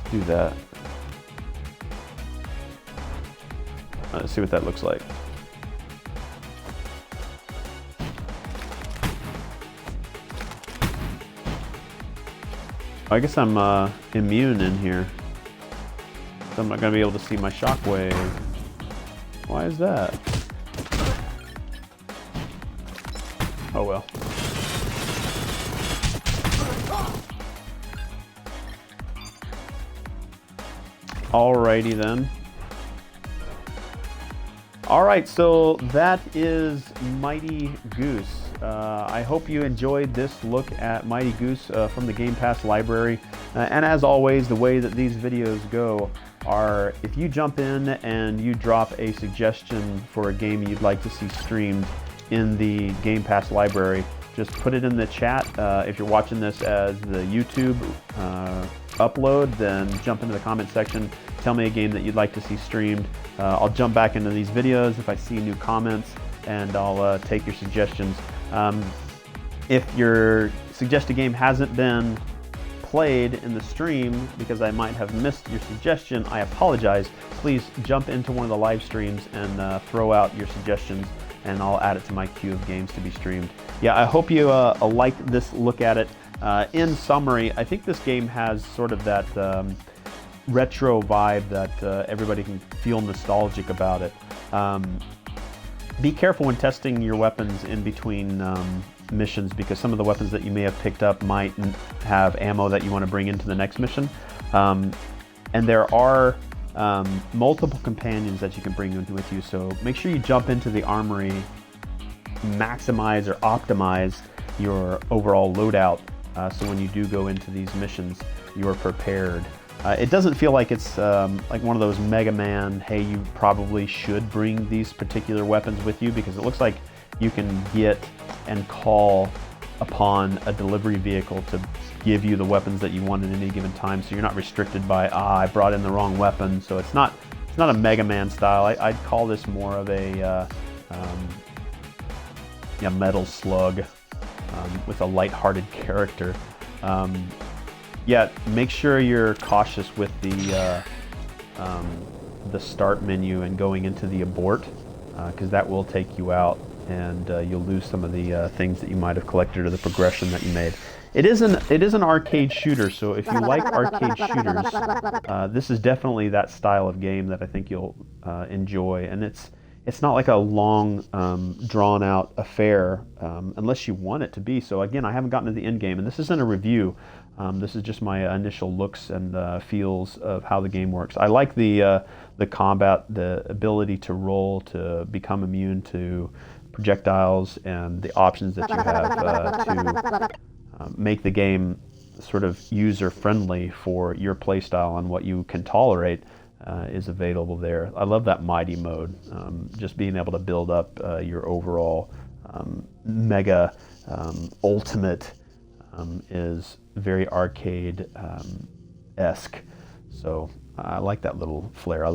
Do that. Let's see what that looks like. I guess I'm immune in here. So I'm not going to be able to see my shockwave. Why is that? Oh well. Alrighty then. Alright, so that is Mighty Goose. I hope you enjoyed this look at Mighty Goose from the Game Pass library. And as always, the way that these videos go are if you jump in and you drop a suggestion for a game you'd like to see streamed in the Game Pass library, just put it in the chat. If you're watching this as the YouTube upload, then jump into the comment section. Tell me a game that you'd like to see streamed. I'll jump back into these videos if I see new comments, and I'll take your suggestions. If your suggested game hasn't been played in the stream because I might have missed your suggestion, I apologize. Please jump into one of the live streams and throw out your suggestions, and I'll add it to my queue of games to be streamed. Yeah, I hope you liked this look at it. In summary, I think this game has sort of that retro vibe that everybody can feel nostalgic about it. Be careful when testing your weapons in between missions, because some of the weapons that you may have picked up might have ammo that you want to bring into the next mission. And there are multiple companions that you can bring with you, so make sure you jump into the armory, maximize or optimize your overall loadout, so when you do go into these missions, you're prepared. It doesn't feel like it's like one of those Mega Man, hey, you probably should bring these particular weapons with you, because it looks like you can get and call upon a delivery vehicle to give you the weapons that you want at any given time, so you're not restricted by, I brought in the wrong weapon. So it's not a Mega Man style. I'd call this more of a Metal Slug with a light-hearted character. Yeah, make sure you're cautious with the start menu and going into the abort, because that will take you out, and you'll lose some of the things that you might have collected or the progression that you made. It is an arcade shooter, so if you like arcade shooters, this is definitely that style of game that I think you'll enjoy. And it's not like a long, drawn-out affair unless you want it to be. So again, I haven't gotten to the end game, and this isn't a review. This is just my initial looks and feels of how the game works. I like the combat, the ability to roll, to become immune to projectiles, and the options that you have to make the game sort of user-friendly for your playstyle and what you can tolerate is available there. I love that mighty mode, just being able to build up your overall mega ultimate is very arcade-esque. So I like that little flair. I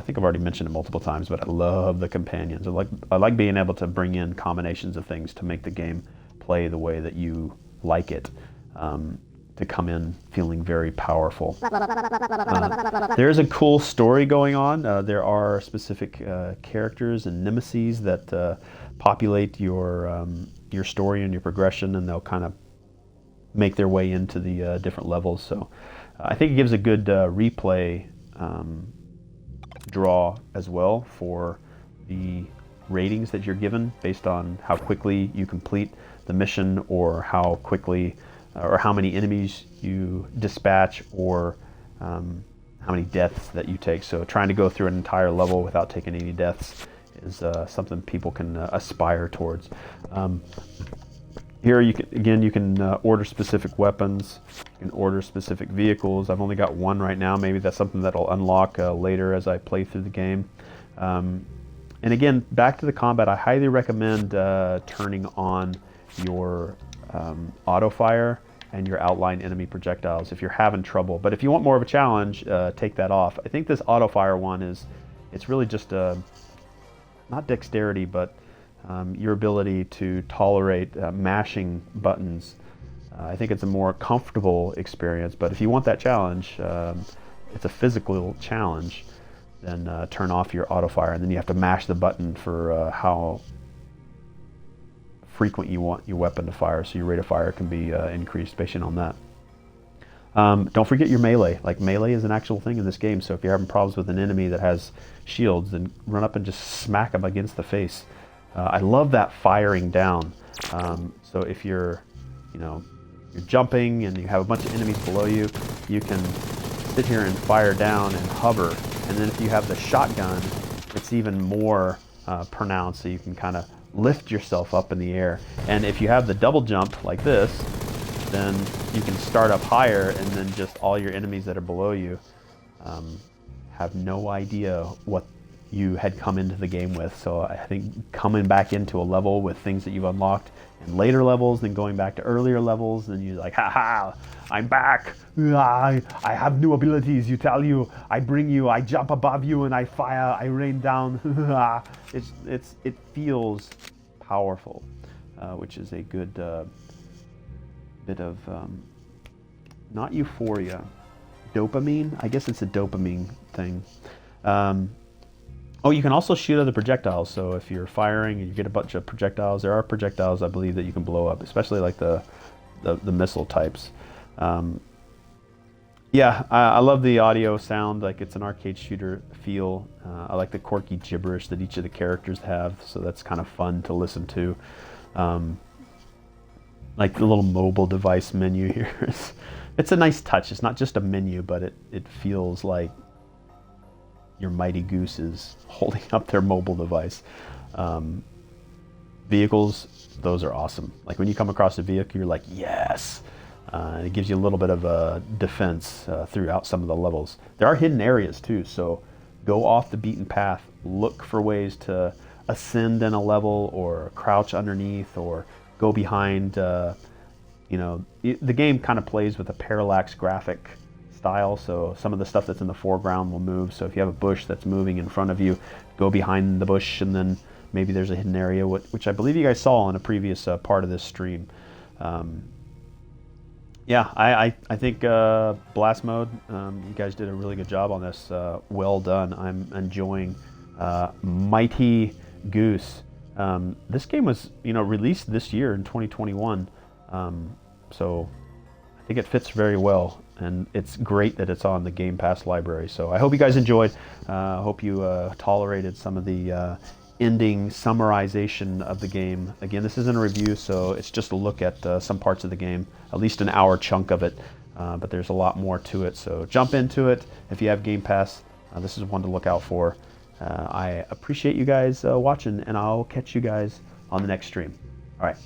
think I've already mentioned it multiple times, but I love the companions. I like being able to bring in combinations of things to make the game play the way that you like it, to come in feeling very powerful. There's a cool story going on. There are specific characters and nemesis that populate your story and your progression, and they'll kind of make their way into the different levels. So I think it gives a good replay draw as well for the ratings that you're given based on how quickly you complete the mission, or how quickly or how many enemies you dispatch, or how many deaths that you take. So trying to go through an entire level without taking any deaths is something people can aspire towards. Here you can order specific weapons, you can order specific vehicles. I've only got one right now. Maybe that's something that'll unlock later as I play through the game. And again, back to the combat, I highly recommend turning on your auto fire and your outline enemy projectiles if you're having trouble. But if you want more of a challenge, take that off. I think this auto fire one it's really just not dexterity, but your ability to tolerate mashing buttons. I think it's a more comfortable experience, but if you want that challenge, it's a physical challenge, then turn off your auto fire, and then you have to mash the button for how frequent you want your weapon to fire, so your rate of fire can be increased based on that. Don't forget your melee. Like, melee is an actual thing in this game, so if you're having problems with an enemy that has shields, then run up and just smack them against the face. I love that firing down. So if you're jumping and you have a bunch of enemies below you, you can sit here and fire down and hover. And then if you have the shotgun, it's even more pronounced, so you can kind of lift yourself up in the air. And if you have the double jump like this, then you can start up higher, and then just all your enemies that are below you have no idea what you had come into the game with. So I think coming back into a level with things that you've unlocked in later levels, then going back to earlier levels, then you're like, ha, I'm back. I have new abilities. I bring you, I jump above you, and I fire, I rain down. It feels powerful, which is a good bit of not euphoria, dopamine. I guess it's a dopamine thing. Oh, you can also shoot other projectiles. So if you're firing and you get a bunch of projectiles, there are projectiles, I believe, that you can blow up, especially like the missile types. Yeah, I love the audio sound. Like, it's an arcade shooter feel. I like the quirky gibberish that each of the characters have, so that's kind of fun to listen to. Like the little mobile device menu here. It's a nice touch. It's not just a menu, but it feels like your mighty Goose is holding up their mobile device. Vehicles, those are awesome. Like, when you come across a vehicle, you're like, yes! And it gives you a little bit of a defense throughout some of the levels. There are hidden areas too, so go off the beaten path. Look for ways to ascend in a level, or crouch underneath, or go behind. The game kind of plays with a parallax graphic style, so some of the stuff that's in the foreground will move. So if you have a bush that's moving in front of you, go behind the bush, and then maybe there's a hidden area, which I believe you guys saw in a previous part of this stream. Yeah, I think Blast Mode, you guys did a really good job on this. Well done. I'm enjoying Mighty Goose. This game was, released this year in 2021, so I think it fits very well, and it's great that it's on the Game Pass library. So I hope you guys enjoyed. I hope you tolerated some of the ending summarization of the game. Again, this isn't a review, so it's just a look at some parts of the game, at least an hour chunk of it, but there's a lot more to it. So jump into it if you have Game Pass. This is one to look out for. I appreciate you guys watching, and I'll catch you guys on the next stream. All right.